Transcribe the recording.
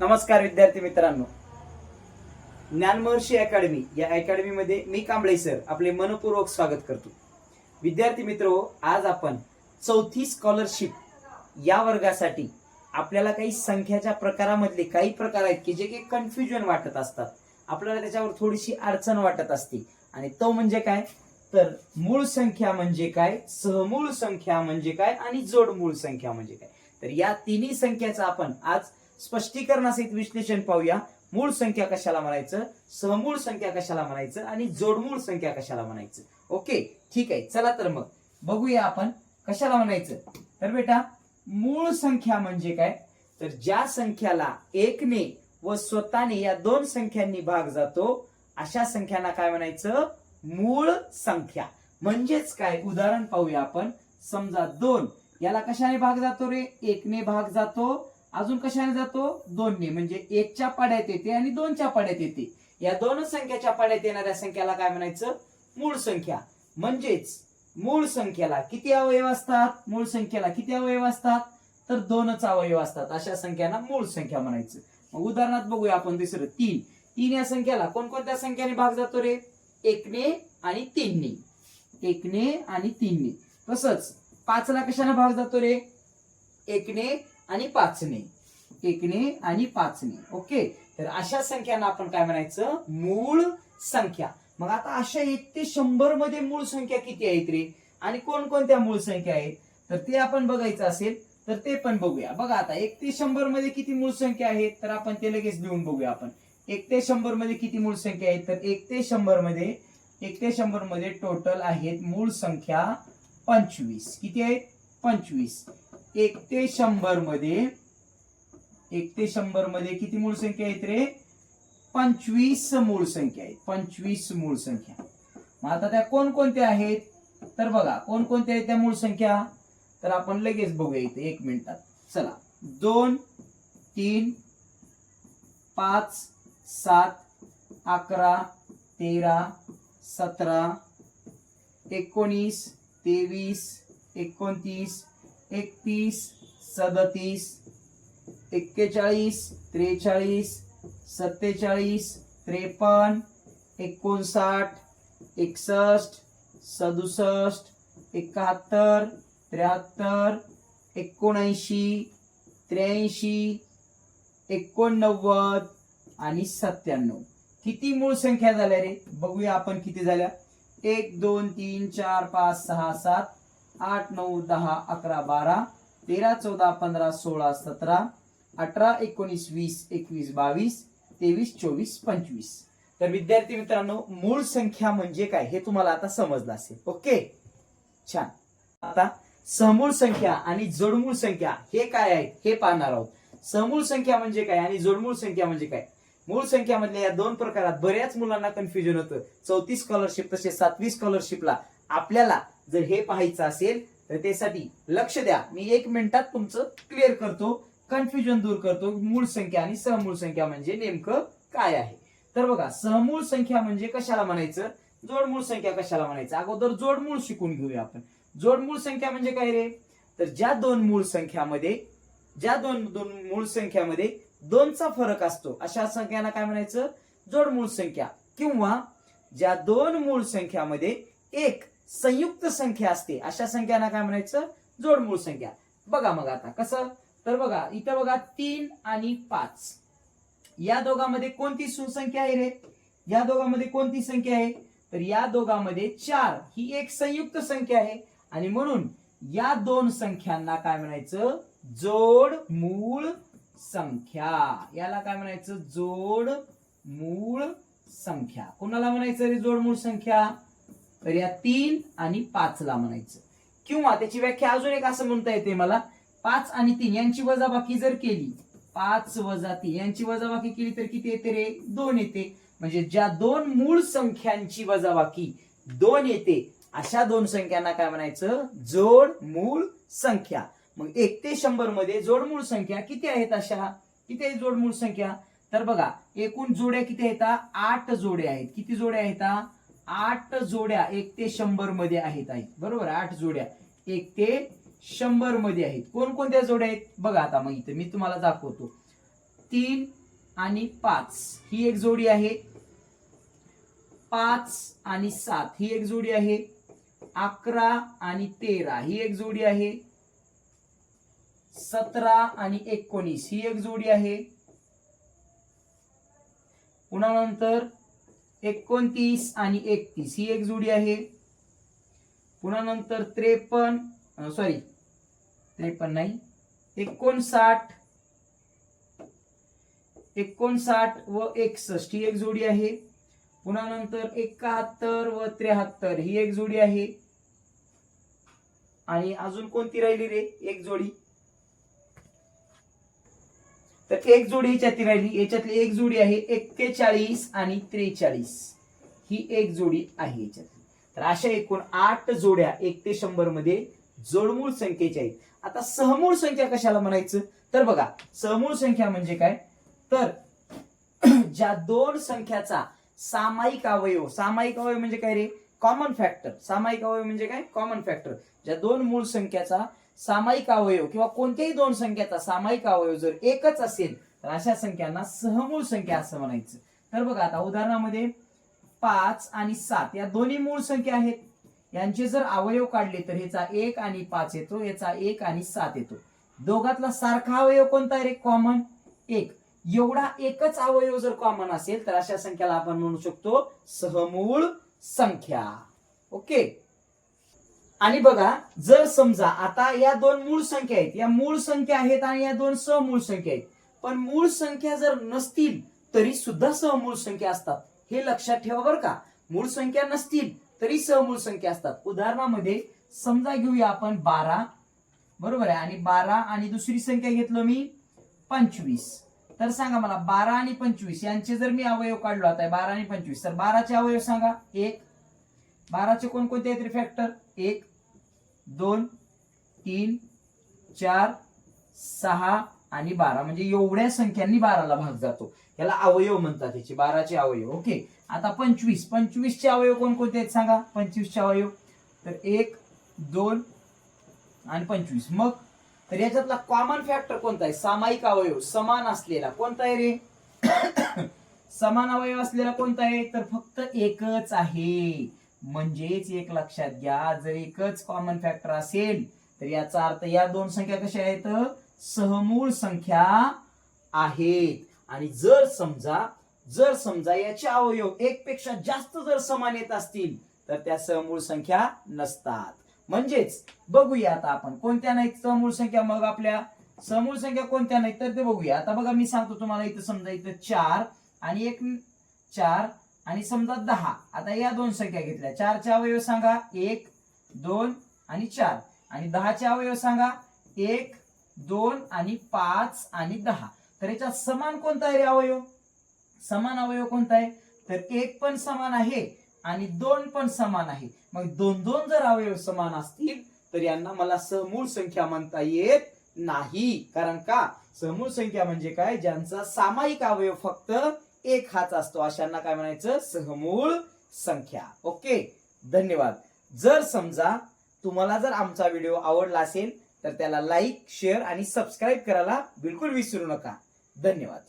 नमस्कार विद्यार्थी मित्रांनो, ज्ञानमहर्षी अकॅडमी या अकॅडमीमध्ये मी कांबळे सर आपले मनपूर्वक स्वागत करतो। विद्यार्थी मित्रो, आज आपण चौथी स्कॉलरशिप या वर्गासाठी आपल्याला काही संख्याच्या प्रकारामधले काही प्रकार आहेत की जे की कन्फ्युजन वाटत असतात, आपल्याला त्याच्यावर थोडीशी अडचण वाटत असते। आणि तो म्हणजे काय तर मूळ संख्या म्हणजे काय, सहमूळ संख्या म्हणजे काय आणि जोडमूळ संख्या म्हणजे काय। तर या तिन्ही संख्याचं आपण आज स्पष्टीकरणासहित विश्लेषण पाहूया। मूळ संख्या कशाला म्हणायचं, सहमूळ संख्या कशाला म्हणायचं आणि जोडमूळ संख्या कशाला म्हणायचं। ओके, ठीक आहे, चला तर मग बघूया आपण कशाला म्हणायचं। तर बेटा, मूळ संख्या म्हणजे काय तर ज्या संख्याला एकने व स्वतःने या दोन संख्यांनी भाग जातो अशा संख्यांना काय म्हणायचं, मूळ संख्या। म्हणजेच काय, उदाहरण पाहूया आपण। समजा 2 याला कशाने भाग जातो रे, एकने भाग जातो, अजून कशाने जातो, दोनने, म्हणजे 1 च्या पाड्यात येते आणि 2 च्या पाड्यात येते। या दोन संख्याच्या पाड्यात येणाऱ्या संख्याला काय म्हणायचं, मूळ संख्या। म्हणजेच मूळ संख्याला किती अवयव असतात, मूळ संख्याला किती अवयव असतात तर 2च अवयव असतात, अशा संख्यांना मूळ संख्या म्हणायचं। मग उदाहरणात बघूया आपण दुसरं 3 या संख्याला कोणकोणत्या संख्याने भाग जातो रे, एकने आणि 3ने, एकने आणि 3ने। तसंच 5 ला कशाने भाग जातो रे, एकने आणि 5ने, एकने आणि 5ने। ओके, तर अशा संख्यांना आपण काय म्हणायचं, मूळ संख्या। मग आता अशा 1 ते 100 मध्ये मूळ संख्या किती आहेत रे आणि कोणकोणत्या मूळ संख्या आहेत तर ते आपण बघायचं असेल तर ते पण बघूया। बघा आता 1 ते 100 मध्ये किती मूळ संख्या आहेत तर आपण ते लगेच लिहून बघूया आपण। 1 ते 100 मध्ये किती मूळ संख्या आहेत तर 1 ते 100 मध्ये टोटल आहेत मूळ संख्या 25। किती आहेत, 25। 1 ते 100 मध्ये किती मूळ संख्या आहेत रे, 25 मूळ संख्या आहेत, 25 मूळ संख्या। मग आता त्या कोणकोणत्या आहेत तर बघा, कोणकोणत्या आहेत त्या मूळ संख्या तर आपण लगेच बघूया इथे 1 मिनिटात। चला, 2 3 5 7 11 13 17 19 23 29 31 37 41 43 47 53 59 61 67 71 73 79 83 89 आणि 97। किती मूळ संख्या झाल्या रे, बघूया आपण किती झाल्या। 1 2 3 4 5 6 7 8 9 10 11 12 13 14 15 16 17 18 19 20 21 22 23 24 25। तर विद्यार्थी मित्रांनो, मूळ संख्या म्हणजे काय हे तुम्हाला आता समजलं असेल। ओके, छान। आता समूळ संख्या आणि जोडमूळ संख्या हे काय आहेत हे पाहणार आहोत। समूळ संख्या म्हणजे काय आणि जोडमूळ संख्या म्हणजे काय। मूळ संख्या मधल्या या दोन प्रकारात बऱ्याच मुलांना कन्फ्युजन होतं। चौथी स्कॉलरशिप तसेच 7वी स्कॉलरशिपला आपल्याला जर हे पाहायचं असेल तर त्यासाठी लक्ष द्या, मी 1 मिनिटात तुमचं क्लिअर करतो, कन्फ्युजन दूर करतो। मूळ संख्या आणि सहमूळ संख्या म्हणजे नेमकं काय आहे। तर बघा, सहमूळ संख्या म्हणजे कशाला म्हणायचं, जोडमूळ संख्या कशाला म्हणायचं। अगोदर जोडमूळ शिकून घेऊया आपण। जोडमूळ संख्या म्हणजे काय रे तर ज्या दोन मूळ संख्यामध्ये 2चा फरक असतो अशा संख्यांना काय म्हणायचं, जोडमूळ संख्या। किंवा ज्या दोन मूळ संख्यामध्ये एक संयुक्त संख्या असते अशा संख्यांना काय म्हणायचं, जोडमूळ संख्या। बघा मग आता कसं तर बघा इथं बघा 3 आणि 5 या दोघांमध्ये कोणती संख्या आहे रे, या दोघांमध्ये कोणती संख्या आहे तर या दोघांमध्ये 4 ही एक संयुक्त संख्या आहे आणि म्हणून या दोन संख्यांना काय म्हणायचं, जोडमूळ संख्या। याला काय म्हणायचं, जोडमूळ संख्या। कोणाला म्हणायचं रे जोडमूळ संख्या तर या 3 आणि 5 ला म्हणायचं। किंवा त्याची व्याख्या अजून एक असं म्हणता येते मला, 5 आणि 3 यांची वजाबाकी जर केली, 5 वजा 3 यांची वजाबाकी केली तर किती येते रे, 2 येते। म्हणजे ज्या दोन मूळ संख्यांची वजाबाकी 2 येते अशा दोन संख्यांना काय म्हणायचं, जोडमूळ संख्या। मग 1 ते 100 मध्ये जोडमूळ संख्या किती आहेत, अशा किती आहेत जोडमूळ संख्या तर बघा, एकूण जोड्या किती आहेत, 8 जोड्या आहेत। किती जोड्या आहेत, 8 जोड्या 1 ते 100 मध्ये आहेत, बरोबर। 8 जोड्या 1 ते 100 मध्ये आहेत। कोणकोणत्या जोड्या आहेत बघा, आता मग इथे मी तुम्हाला दाखवतो। 3 आणि 5 ही एक जोडी आहे, 5 आणि 7 ही एक जोडी आहे, 11 आणि 13 ही एक जोडी आहे, 17 आणि 19 ही एक जोडी आहे, पुन्हा नंतर 29 आणि 31 ही एक जोडी आहे, पुन्हा नंतर 53 नाही 59 व 61 ही एक जोडी आहे, पुन्हा नंतर 71 व 73 ही एक जोडी आहे, आणि अजून कोणती राहिली रे एक जोडी, तर एक जोडी ह्याच्यातली राहिली, याच्यातली एक जोडी आहे 41 आणि 43 ही एक जोडी आहे याच्यातली. तर अशा एकूण 8 जोड्या 1 ते 100 मध्ये जोडमूळ संख्येच्या आहेत. आता सहमूळ संख्या कशाला म्हणायचं, तर बघा सहमूळ संख्या म्हणजे काय, तर ज्या दोन संख्याचा सामायिक अवयव म्हणजे काय रे, कॉमन फॅक्टर. सामायिक अवयव म्हणजे काय, कॉमन फॅक्टर. ज्या दोन मूळ संख्याचा सामायिक अवयव किंवा कोणत्याही दोन संख्याचा सामायिक अवयव जर एकच असेल तर अशा संख्यांना सहमूळ संख्या असं म्हणायचं. तर बघा आता उदाहरणामध्ये 5 आणि 7 या दोन्ही मूळ संख्या आहेत, यांचे जर अवयव काढले तर ह्याचा 1 आणि 5 येतो, याचा 1 आणि 7 येतो. दोघातला सारखा अवयव कोणता आहे रे, कॉमन 1. एवढा एकच अवयव जर कॉमन असेल तर अशा संख्याला आपण म्हणू शकतो सहमूळ संख्या. ओके. आणि बघा जर समजा आता या दोन मूळ संख्या आहेत, या मूळ संख्या आहेत आणि या दोन सहमूळ संख्या आहेत, पण मूळ संख्या जर नसतील तरी सुद्धा सहमूळ संख्या असतात, हे लक्षात ठेवा बरं का. मूळ संख्या नसतील तरी सहमूळ संख्या असतात. उदाहरणामध्ये समजा घेऊया आपण 12, बरोबर आहे, आणि 12 आणि दुसरी संख्या घेतलो मी 25. तर सांगा मला 12 आणि 25 यांचे जर मी अवयव काढलो, आता 12 आणि 25, तर 12चे अवयव सांगा. 1, 12चे कोणकोणते आहेत फॅक्टर, 1 2 3 4 6 आणि 12, म्हणजे एवढ्या संख्यांनी 12ला भाग जातो, याला अवयव म्हणतात, याचे 12चे अवयव. ओके. आता 25चे अवयव कोणकोणते आहेत सांगा. 25चे अवयव तर 1 2 आणि 25. मग तर याच्यातला कॉमन फॅक्टर कोणता आहे, सामायिक अवयव समान असलेला कोणता आहे रे समान अवयव असलेला कोणता आहे, तर फक्त एकच आहे. म्हणजेच एक लक्षात घ्या, जर एकच कॉमन फॅक्टर असेल तर याचा अर्थ या दोन संख्या कशा आहेत, सहमूळ संख्या आहेत. आणि जर समजा याचे अवयव एक पेक्षा जास्त जर समान येत असतील तर त्या सहमूळ संख्या नसतात. म्हणजेच बघूया आता आपण कोणत्या नाहीत सहमूळ संख्या. मग आपल्या सहमूळ संख्या कोणत्या नाहीत तर ते बघूया. आता बघा मी सांगतो तुम्हाला, इथं समजा इथं 4 आणि 4 आणि समजा 10. आता या दोन संख्या घेतल्या, 4चे अवयव सांगा 1 2 आणि 4, आणि 10चे अवयव सांगा 1 2 आणि 5 आणि 10. तर याच्यात समान कोणता आहे रे अवयव, समान अवयव कोणता आहे, तर 1 पण समान आहे आणि 2 पण समान आहे. मग 2 जर अवयव समान असतील तर यांना मला सहमूळ संख्या म्हणता येत नाही. कारण का, सहमूळ संख्या म्हणजे काय, ज्यांचा सामायिक अवयव फक्त एक हाच असतो, अशांना काय म्हणायचं, सहमूळ संख्या. ओके. धन्यवाद. जर समजा तुम्हाला जर आमचा व्हिडिओ आवडला असेल तर त्याला लाईक शेअर आणि सबस्क्राईब करायला बिलकुल विसरू नका. धन्यवाद.